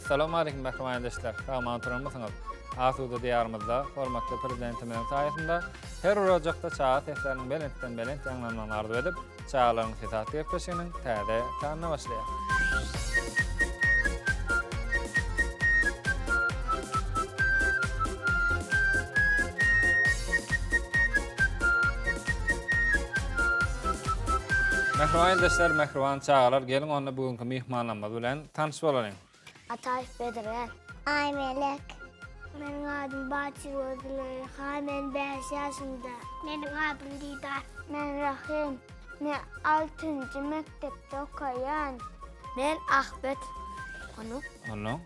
Assalamu alaykum barkamandaşlar. Sağman oturmuşsunuz. Asuda diyarımızda hormatly prezidentimiz sayesinde her uracakda çağa seslerinin belent yanlarından arzu edip çağların sesatı yapışının täze tanına başlayak. Mehruan mehruan çağalar gelin onunla bugünkü mihmanlamız bilen tanış bolalım. Atayf Bedren. Ay Melek. Benim adım Bahçı Rodinay. Ben 5 yaşında. Benim adım Didar. Ben Rahim. Ben 6. mektepte okuyan. Ben Ahmet. Onu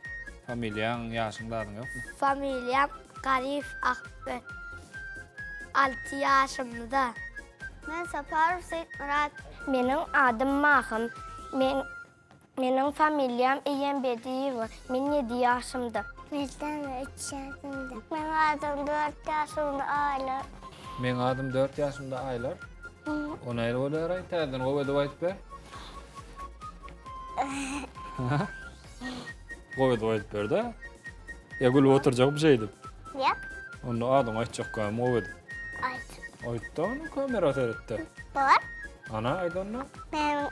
familyan yaşında adın yok mu? Familyam Garif Ahmet. 6 yaşımda. Ben Saparov Seyit Murat. Benim adım Mahım. Benim familyam İyem Bediyev. Ben 7 yaşımda. Ben 3 yaşımda. Benim adım 4 yaşımda Aylar. Benim adım 4 yaşında Aylar. Ona el oluyor ay täzen o öde ayıp ber. O öde ayıp ber da. Ya gül oturacak bir şeydi. Yap. Onu adam aytacak koyam o öde. Ayt. Ayıttı onu kamera seyretti. Var. Ana aydı onu. Ben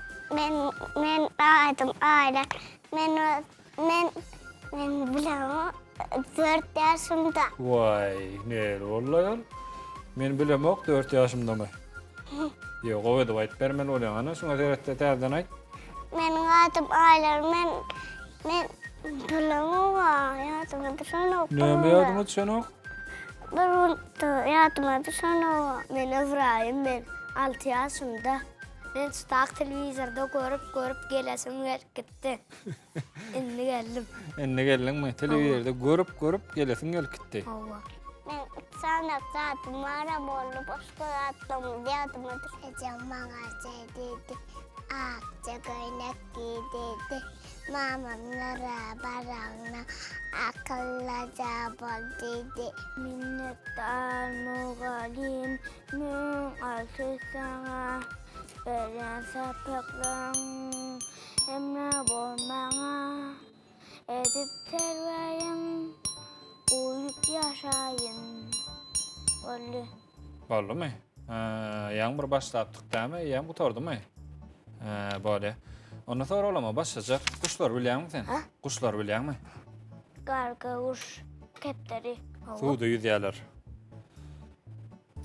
adım Aylar. Ben bilemem 4 yaşımda. Vay ne oluyor? Men bilemok 4 yaşımda mı? Yok o öde ayıp bermen oluyor ana. Şuna seyretti täzen ayt. Benim adım Aylar. Ben bilemem hayatımda şunu. Ne yadıma düşenok? Ben hayatımda şunu. Ben İbrahim. Ben 6 yaşımda. Ben stak televizyonda görüp gelesim gelip gitti. Şimdi geldim. Enne gelin mi? Televizyonda görüp gelesin gelip gitti. Hava. Ben sana zaten mağara bollu başka attım diyadım. Ecem bana şey dedi. Akça kaynak dedi. Mamamlara barağına akıllıca bol dedi. Minnettar muğalim mün alsı sana. Beren sapıklan emre bolmana. Edip terveyim uyup yaşayın. Oldu. Oldu mu? Yağmur başlayıptık değil mi? Yağmur tordu mu? Böyle. Ondan sonra olama başlayacak. Kuşlar biliyor musun sen? Ha? Kuşlar biliyor musun? Karga, kuş, kepleri. Suda yüzüyorlar.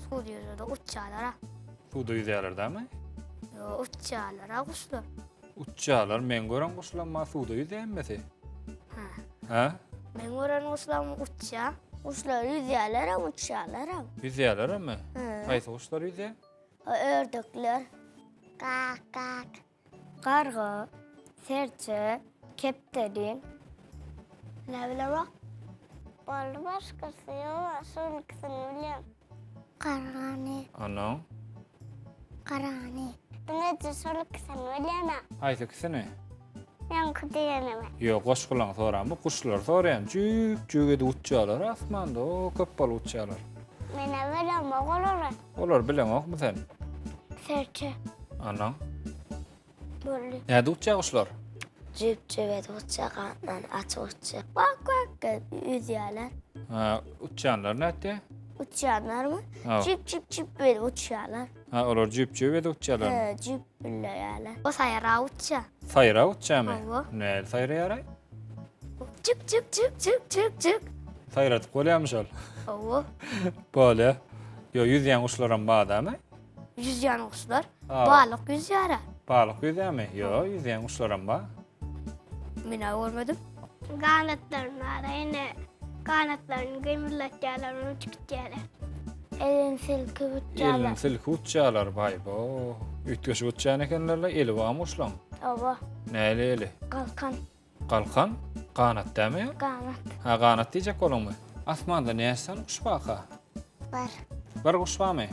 Su diyoruz da uçağlara. Suda yüzüyorlar değil mi? Yo, uçağlara kuşlar. Uçağlar, men gören kuşlar ama suda yüzeyemmesi. Ha? Ben oranın kuşlarımı uçağı. Kuşlar yüzüyorlar uçağlar. Yüzüyorlar ama? Hı. Kaysa kuşlar yüzüyor? Ördekler. Kak. Karga, serçe, kepleri. Ne bileyim bak. Oldu başkası yok. Son ikisini biliyorum. Karani. Ana. Karani. Ne son ikisini biliyorum. Haysa ikisini? Yankı diyelim. Yok, koşkulan sonra mı? Kuşlar sorayan. Cüp edip uçağlar. Asmanda o köpbalı uçağlar. Mene biliyorum bak olur. Olar bilemok mu sen? Serçe. Ana. Böyle. Nerede uçağı kuşlar? Cüp evet uçaklardan aç uçak. Bak yüzüyorlar. Uçağlar nerede? Uçuyorlar mı? Ha. Cüp böyle uçuyorlar. Ha, olar cüp edip uçağlar. Cüp böyle yerler. O sayara uçuyor. Sayra uçağı mı? Hava. Ne sayra yaray? Cık. Sayratıp koyuyormuş ol. Hava. Böyle. Yo yüzüyen kuşların bağda mı? Yüzüyen kuşlar. Ha. Balık yüzüyor. Balık yüzüyen mi? Yo yüzüyen kuşların bağ. Mina görmedim. Kanatlarını gıymırlatıyorlar, uçukçuyorlar. Elin silki uçuyorlar. Elin silki uçağlar bay bo. Ütköş uçağın ekenlerle eli bağmış lan. Hava. Neyle eli? Kalkan. Kalkan? Kanat değil mi? Kanat. Ha kanat diyecek olun mu? Asmanda ne yasan kuş baka? Var. Var kuş var mı?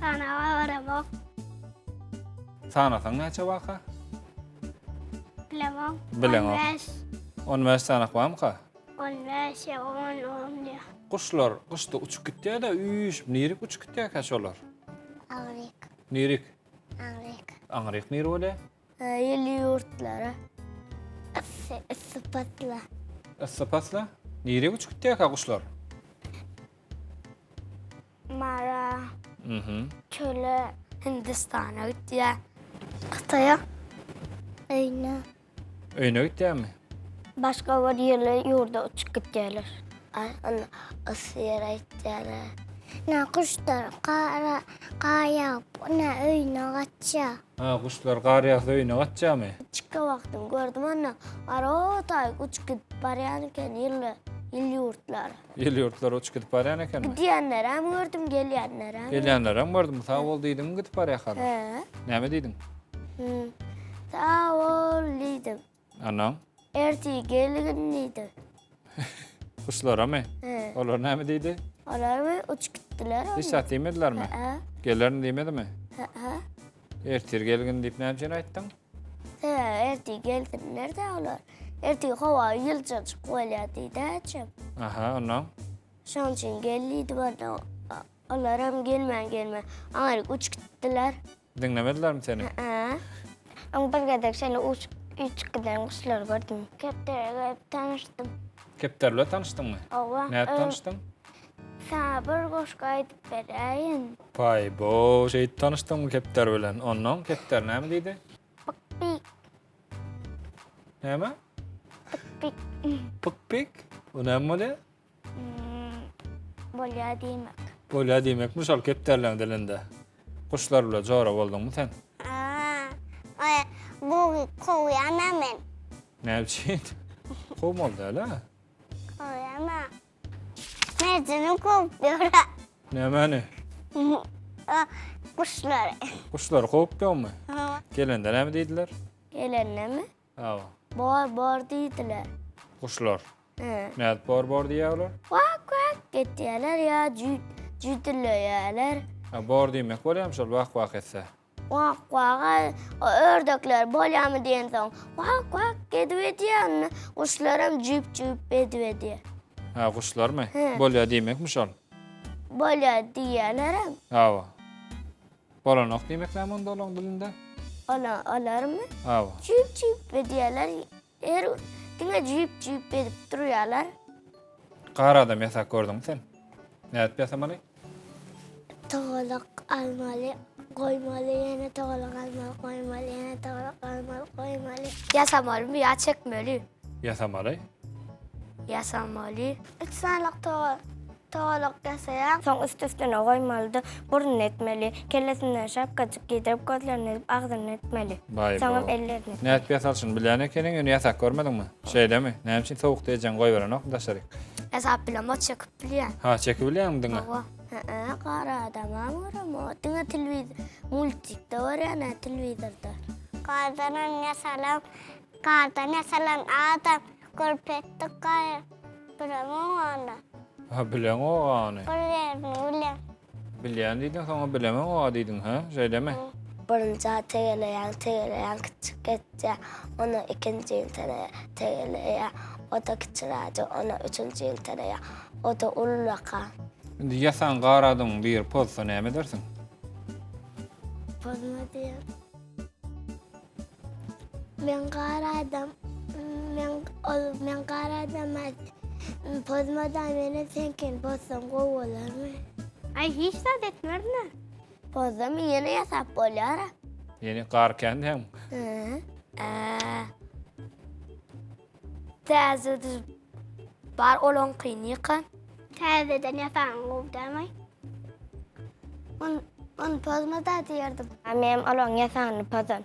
Sana var bak. Sanatan neçe baka? Bilemem. Bilemem. 15 sanak var mı ka? 15 ya 10 diyor. Kuşlar kışta uçup gitti da nirik uçup gitti kaç olur? Ağrık. Nirik. Ağrık. Anrik niri öyle? Yeli yurtlara. Sıfatla. Sapasla. Nire uçup gittiýär kuşlar? Mara, Mhm. çöle, Hindistan'a gittiler. Kıtaya. Ayna. Öýüne gitdiýärmi? Başka bir yerle yurda uçup gittiler. Ana Asya'ya gittiler. Ne kuşlar kaya ne öyüne kaçça. Ha, kuşlar gar ýagsa öýüne gatjamy. Çıkka vaktim gördüm ana. Ara tay uçup gidip baryanken yıl yurtlar. Ýyl ýurtlara uçup gidip barýan ekenmi? Gidiyenler hem gördüm gelyenler hem. Gelýänlerem bardym. Sag bol diýdim gidip barýar. He. Näme diýdiň? Sağ ol dedim. Anam. Erti gelgin dedi. Kuşlaramy? He. Olar näme diýdi? Onlar mı uçup gittiler ama. Hiç saat diýmedilermi? He. Gellerini diýmedimi? He. Ertir gelgin diýip näme jene aýtdyň? He. Erti geldin nerede olar? Erti hava yılca çıkıyor dedi açım. Aha, onam. Şan için geldiydi bana. Onlar hem gelme. Onlar uçup gittiler. Diňlemedilermi seni? He. Ama bir kadar seni üç kadar kuşlar gördüm. Keptere tanıştım. Kepterle tanışdyňmy? Ova. Näde tanışdyň? Sana bir koşka aytıp bereyim. Pay bo, şeýit tanışdyňmy kepter bilen? Onam kepter näme diýdi? Pik Näme? pik. Pık-pik. O näme bolýar? Bolya demek. Bolýar diýmekmi şol kepterleň dilinde? Kuşlar bilen jora boldyňmy sen? Bu koyana men. Näme üçin? Kom boldy hala? Koyana. Mercanı kopuyor. Nämäni? Kuşlar. Kuşlar kopýarmy? Gelende näme diýdiler? Gelenle mi? Hawa. Bor deydiler. Kuşlar. He. Näde bor diýýärler? Vak gittiler ya cüdülüyorlar. Ha, bor diýmek bolýarmy şol wak etse? Vak ördekler bolya mı diyen son. Vak gedivediyen. Kuşlar hem cüp edivediyen. Ha, kuşlarmy? He. Bolýar diýmekmi şol? Bolya diyorlar hem. Hawa. Bolanok diýmek näme onda olaň dilinde? Olar mı? Hawa. Cüp ediyorlar. Her dine cüp edip duruyorlar. Gara adam ýasak gördüňmi sen? Näde ýasamaly? Tağlak almalı, koymalı, yine tağlak almalı, koymalı, yine tağlak almalı, koymalı. Yasamalı mı ya çekmeli? Ýasamaly. Yasamalı. İnsanlık tağlak yasaya. Son üstüne koymalı, burun etmeli, kellesinden şapkacık giydirip gözlerini edip ağzını etmeli. Bay Sonra bo. ellerini. Näde ýasalşyn bilýän ekeniň, ýöne ýasak görmediňmi? Şeýdemi? Näme üçin sowuk diýen goý berenok daşaryk. Hesap bilen mat çekip bilýän. Ha, çekip bilýänmi diňe? Baba. Kara adamam var ama dine televizyon, multikte var ya ne televizorda. Kardan yasalan adam körpettik kaya. Bilemem ona. Ha, bilen o any. Bilen. Bilýän diýdiň, soňra bilemem o diýdiň, ha? Şeýdemi? Birinci tegeleyen küçük geçce, onu ikinci yıltara tegeleyen, o da küçülerdi, onu üçüncü yıltara, o da ullaka. Indi ýasan gara adam bir pozsa näme dersiň? Pozma diye. Ben karadım. Ben karadım. Pozmadan beni senken pozsam olur mu? Ay hiç de etmedin. Pozsam yine yasap oluyor. Ýeni gar kendi hem. Täze bar olan kıynikan. Täzeden yasan gowdamay. On pozmada diyerdim. Mem olan yasan pozan.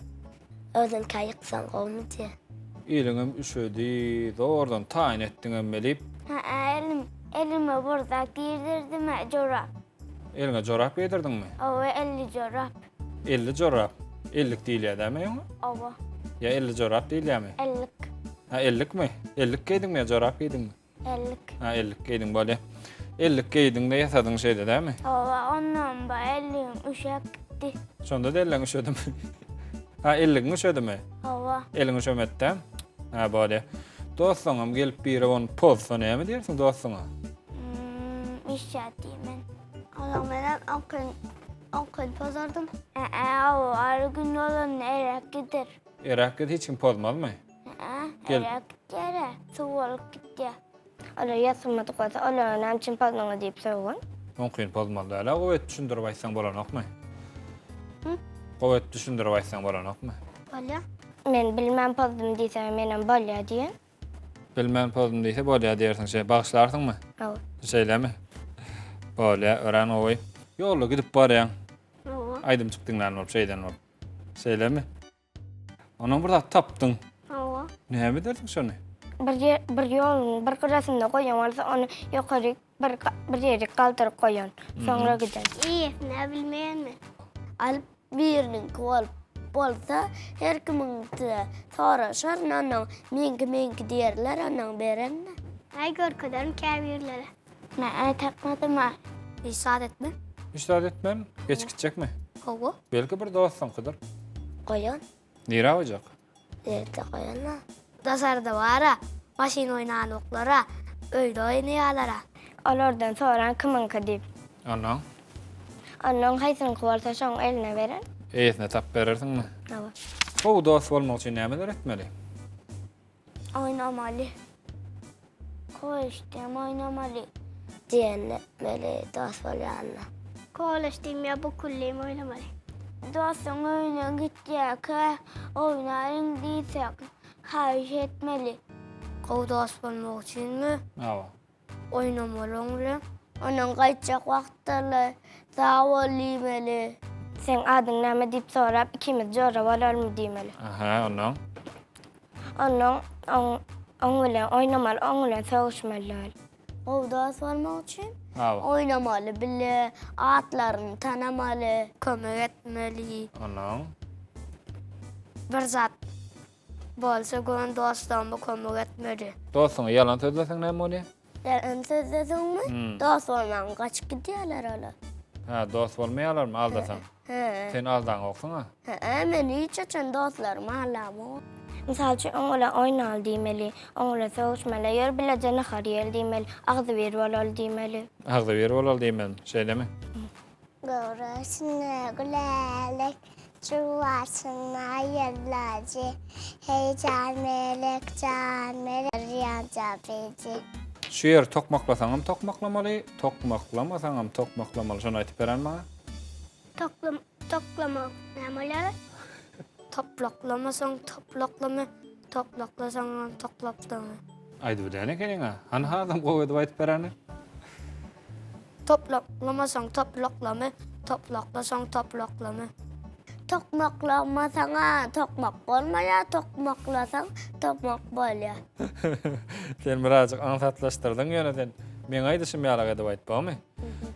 Özün kayıksan gowmudi. Ýylyňym üşedi, zordan taýin etdiňem belip, Elime burada girdirdim jorap. eliňe jorap ýedirdiňmi? Ova 50 jorap. 50 jorap. 50 diýilýärmi ýa? Ova Ya 50 jorap diýilýärmi? 50. Ha, 50 mi? 50 giýdiňmi ýa jorap giýdiňmi? 50. Ha, 50 giýdiň bolýar. 50 giýdiňde ýasadyň şeýde dämi? Ova ondan ba 50 uşakdy. Şonda da eliň üşedimi? Ha, 50 üşedimi? Ova Eliň üşemetdi. Ha, bolýar. Dostlaňam gelip biri on pozsa näme diýersiň dostlaňa? işati men. Ola menen okun pozardım. O ar gün olan erak gider. Erak git hiç kim pozmazmy? Gel. Erak gider. su olup gitti. Ola yasılmadı koysa, ola nam için palnana deyip soğun. Mümkin bolmaly hala. Gowet düşündirip aýtsaň bolanokmy? Hı? Gowet düşündirip aýtsaň bolanokmy? Ola? Men bilmem paldım diýsem menem bolya diýen. Bilmän pozum diýse bolýa diýersiň, şey bagşlarsyňmy? Awa. Şeylemi? Bolýa, ören owy. Ýolga gidip barýan. Awa. Aýdym çykdyňdan bolup şeyden bolup. Şeylemi? Onuň burada tapdyň. Awa. Näme derdiň şonu? Bir yolun bir kırasında koyan varsa onu yukarı bir yere kaldırıp koyan. Sonra gider. İyi, ne bilmeyen mi? Alıp birinin kol bolsa her kimin soraşar, onun minki diyerler, onun beren mi? Ay görkülerim kâbirlere. Ne ay takmadım ha. İsat etme. İştahat etmem, geç gidecekmi? Hava. Belki bir dostum kıdır. Koyan. Nire olacak? Nerede koyan ha? Dasarda var ha. Maşin oynayan oklara, öyle oynayalara. Olordan sonra kimin kadip? Ondan. Onun haysın kuvalsa şoň eline beren. Eýetine tap berersiň mi? Awa. Bu dost bolmak üçin nämeler etmeli? Oynamalı. Koştum oynamalı. Etmeli dost bolýanlar. Koştum ya bu kullem oynamalı. Dostun oyuna gitjek, oynayın diýsek, haýyş etmeli. Gowy dost bolmak üçinmi? Awa. Oynamaly oňla. Onun gaýtjak wagtlarla zawolymeli. Sen adyň näme diýip sorap, ikimiz jora bolarmy diýmeli. Aha, ondan. Onun oň bilen oynamaly, oň bilen sowuşmaly. Gowy dost bolmak üçin Awa. oynamaly, bile atlaryny tanamaly, kömek etmeli. Ondan. Bir zat bolsa gön dostuma kömek etmeli. Dostuňa ýalan sözleseň näme bolýar? Sen sözleseňmi? Dost bolmaň gaçyp gidýärler olar. Ha, dost bolmaýarlarmy aldasaň? He. Sen aldan oksun ha? Men hiç açan dostlarım hala. Misal üçün oňla oynal diýmeli, oňla sowuşmaly, ýör bilejeni harýel diýmeli, agdy bir bolal diýmeli. Agdy bir bolal diýmen, şeylemi? Görüşüne gülelik, çuvaşına yellacı, heyecan melek can melek yanca beci. Şu yer tokmaklasaňam tokmaklamaly, tokmaklamasaňam tokmaklamaly. Şonu aýtyp beren maňa? Toplamak ne bolýar? Toplaklamasaň toplaklama, toplaklasaň toplaklama. Aýdy bilene keliňe. Han adam gowy edip aýtyp bereni? Toplaklamasaň toplaklama, toplaklasaň toplaklama. Tokmaklamasaň tokmak bolmaýar, tokmaklasaň tokmak bolýar. Sen birazcık anlatlaştırdın ýöne men aýdyşym ýalag edip aýtbamy?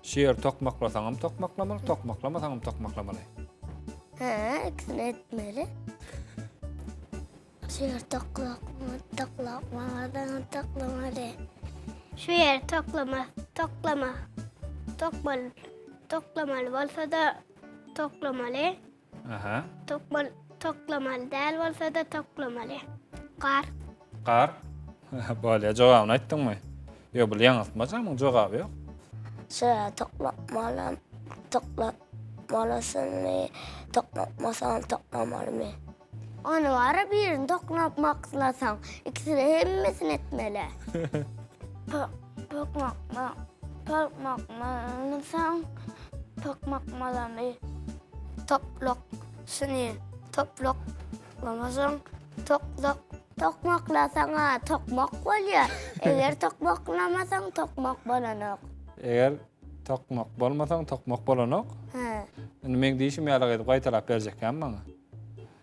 Şu yer tokmaklasaňam tokmaklamaly, tokmaklamasaňam tokmaklamaly. He, ikisini etmeli. Şu yer toklamaly. Şu yer toklamaly bolsa da toklamaly. Aha. Toklamaly däl bolsa da toklamaly. Gar. Gar. Bolýa, jogabyny aýtdyňmy? Ýok, bu ýaňytmajamyň jogaby ýok. Şöyle toklamalysyny, tokmasaň toklamaly. Onu ara birini tokmaklasaň, ikisini hemmesini etmeli. Tokmaklamaly. Toplasyny, toplaklamasaň tokmaklasaň tokmak bolýar. Eger tokmaklamasaň tokmak bolanok. Eger tokmak bolmasaň tokmak bolanok. He, Indi men diýişim ýalag edip gaýtalap berjekkäm maňa.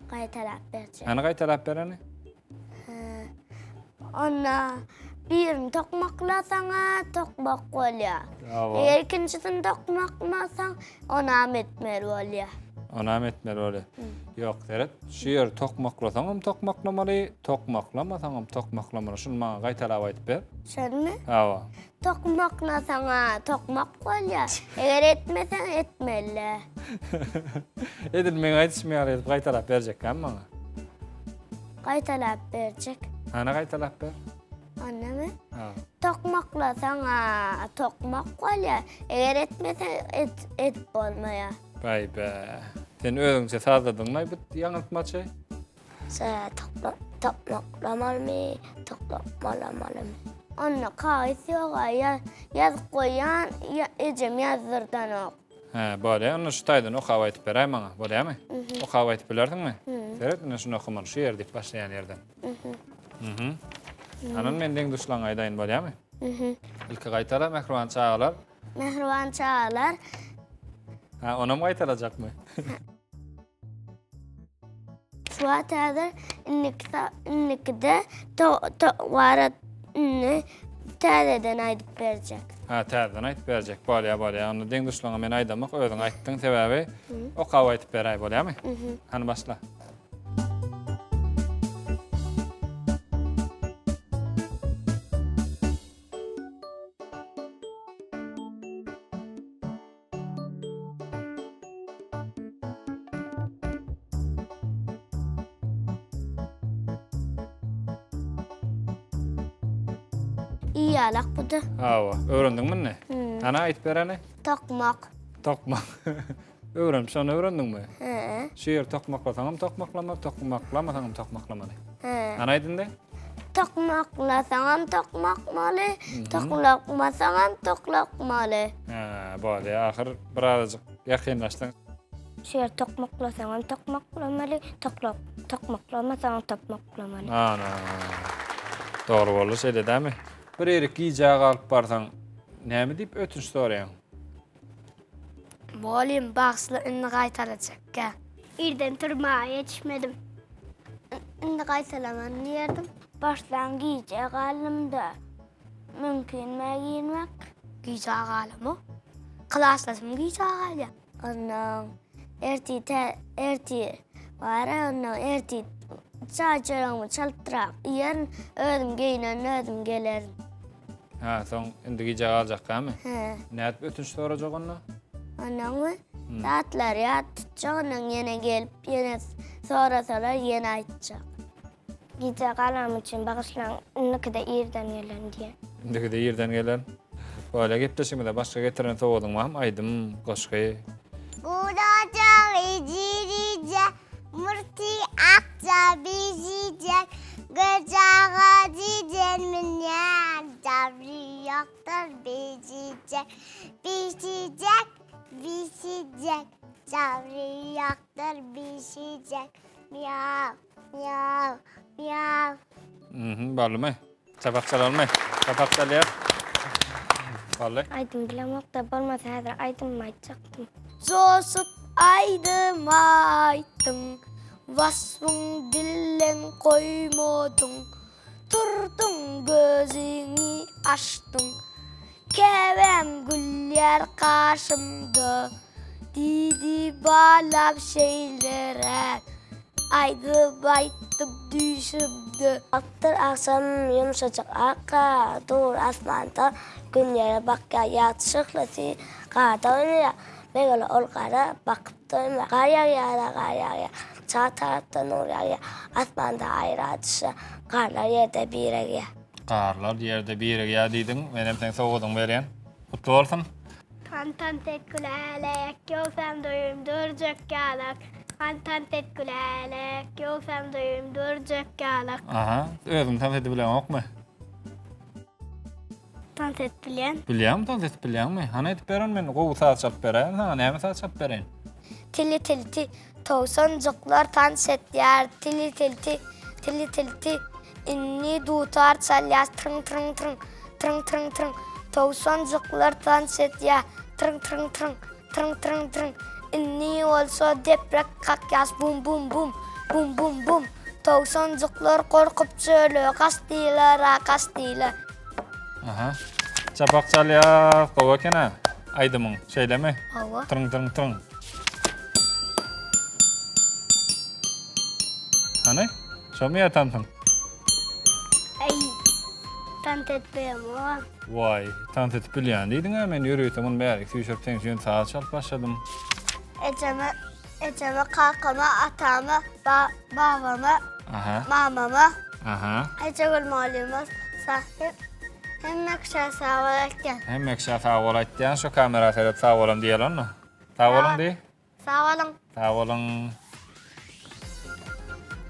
gaýtalap berjek. Ana gaýtalap bereni? Ona birini tokmaklasaň tokmak bolýar. Awa. Eger ikincisini tokmaklamasaň ona etmeli bolýar. Ona etmeli bolýar. Ýok, deret. Şu yer tokmaklasaňam tokmaklamaly, tokmaklamasaňam tokmaklamaly. Şunu maňa gaýtalap aýtyp ber. Şenmi? Awa. Tokmaklasaň tokmak bolýar. Eger etmeseň etmeli. Edil men aýdyşym ýalag edip gaýtalap berjekkäm maňa. Gaýtalap berjek. Ana gaýtalap ber. Annemi? Ha. Tokmaklasaň tokmak bolýar. Eger etmeseň et bolmaýar. Baý be. Sen özüňçe sazadyňmy bu ýaňytmaçy? Tokmak toplaklamalı mı, toplaklamalı mı? Onunla kağıt yok, yazıp koyan, ecem yazdırdan ok. Ha, böyle onu şu taydan oku aytıp beray bana, böyle mi? Oku aytıp bilerdin mi? Seret, ne şunu okumalı, şu yer deyip başlayan yerden. Anan menden duşlan aydayın, böyle mi? İlki qaytara, Mehriban çağalar. Mehriban çağalar. Ha, ona mı qaytaracak mı? Şu atadır, innikide varat tədədən aydıp verecek. Ha, tədədən aytıp verecek, böyle. Onu den duşlana men aydamak, ödün ayttın sebebi oku aytıp beray, böyle mi? Hani başla. İyi alak bu da. Hava, öğrendin mi ne? Ana aytıp berene? Tokmak. Tokmak. Öğrenmiş, onu öğrendin mi? He. Şiir tokmaklasanım tokmaklama, tokmaklamasanım tokmaklamalı. He. Ana aydın de? Tokmaklasanam tokmakmalı, toklakmasanam toklakmalı. Ha, böyle, ahir birazcık yakınlaştın. Şeýer tokmaklasanam tokmaklamaly, tokmaklamasanam tokmaklamaly. Ana. Doğru boldy şeýle dämi? Bir erik giyjäge alyp barsaň, näme diýip ötünç soraýan? Bolim baksla inni qaytaracakka. İrden turmaya yetişmedim. Inni qaytalaman diyerdim. Başlan giyecek halimde. Mümkün mü giyinmek? Giyecek halimi. Klaslasım giyecek halim. Ondan erti var ondan erti çağırımı çaltırak. Yarın ödüm giyinen ödüm gelirim. Ha, soň indi giyjäge aljak, mi? He. Nädip ötünç sorajak onda? Anamı saatler yatacağının yine gelip yine sonra yine aytacak. Gece kalam için bakışlan nikide irden gelen diye. Indiki de ýerden gelen. Böyle gepleşimde başga getiren sowudun mam, aydym, goşgy. Guracak icirice, murti akça bizicek, gıcağa cicen minyen, cabri yoktur bizicek, bizicek, bizicek, cabri yoktur bizicek, miyav, miyav, miyav. Barlymy? Çapak çalalmy? Çapak çalýar. Barly. Aydım bilemokda bolmasa häzir aydım aytacaktım. Zosup aydım ayttım, vasfın dillen koymodun, turdun gözüni açtın, kevem güller karşımda, didi balap şeylere, aydım ayttım düşümdü. Aktır akşam yumuşacık akka, dur asmanda, günlere bakya yatışıklısı, karda oynuyor. Begala ol kara bakıp dönme. Kar yağıyor. Sağ tarafta nur yağıyor. Asmanda ayrı dışı. Karlar yerde bir yere. Karlar yerde bir yere diýdiň, menem sen sowudun berýän. Kutlu bolsun. Kantan tekkulelek, yoksam doyum duracak yalak. Kantan tekkulelek, yoksam doyum duracak yalak. Aha, özüm tans edip bilen okmy? Tans et bilen. Bilýärmi, tans edip bilýärmi? Hana edip beren men gowy saat çalyp berýän, sana näme saat çalyp berýän? Tili towsancıklar tans et yer. Tili inni dutar çalyas trın trın trın. Trın trın trın. Towsancıklar tans et yer. Trın trın trın. Trın trın trın. Inni olsa deprek kakyas bum bum bum. Bum bum bum. Towsancıklar korkup söylüyor. Kastiler. Aha. Çapak çalýar, gowa kena. Aydymyň, şeýlemi? Hava. Trın trın trın. Hana? Şomy ýatamsyň? Ay. Tans etmeyem o. Vay, tans edip bilýän diýdiň, men ýürüýtüm bärik süýşüp sen saat çalyp başladym. Eceme kakama, atama, babama, mamama, ecegül malumuz sahip. Hemmek şey sağolakken. Hemmek şa sağ bolaytýan, şu kamera serip sağ bolam diýelenmi? Sağ bolam diýi? Sağ olun. Sağ olun.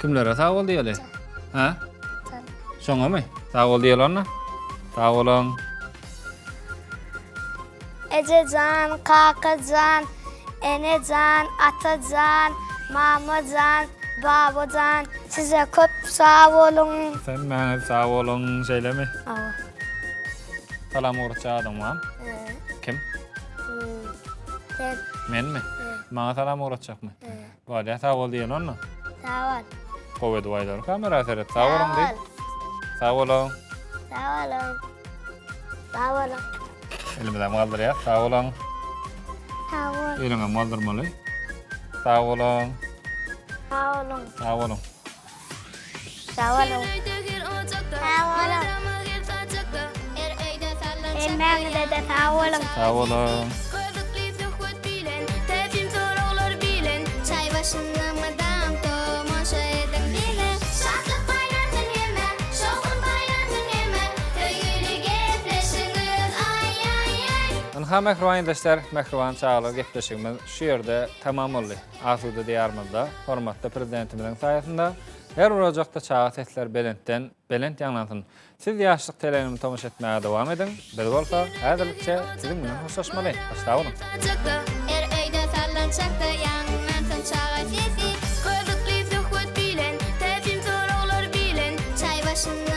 Kimlere sağ ol diýeli? Ha? Şoňa mı? Sağ ol diýelerna. Sağ olun. Ejecan, kakacan, enecan, atacan, mamacan, babacan. Size köp sağ olun. Sen mäňe sağ olun söylemi. Awa. Salam urça adam var. Kim? Sen Men mi? Maňa salam urçakmy? Wala sağ ol diýelerna. sağ ol. Kowe duwaýlar. Kamera seret. Sağ olun diýip. Sağ olun. Sağ olun. Sağ olun. Elimden maldyr ya. Sağ olun. Sağ olun. Elimden maldyrmaly. Sağ olun. Sağ olun. Sağ olun. Sağ olun. Sağ olun. Emmağda da sağ olun. Sağ olun. Çay başında madam tomoşa edin dile. Şarkı bayramın yeme, şovun bayramın yeme. Öyle gepleşiniz ay ay ay. Anha mehruan dostlar, mehruan çağlar gepleşigimiz şu yerde tamam oldu. Asuda diýarmyzda hormatly prezidentimiziň saýasynda her urajakda çağa sesler belent ýanglansyn. Siz ýaşlyk telewizionyny tomaşa etmäge dowam edin. Biz bolsa häzirlikçe siziň bilen hoşlaşmaly. Başda olun. Er öýde sallançakda ýanglansyn çağa sesi. Gözlükli söhbet bilen, tepim soralar bilen. Çay başında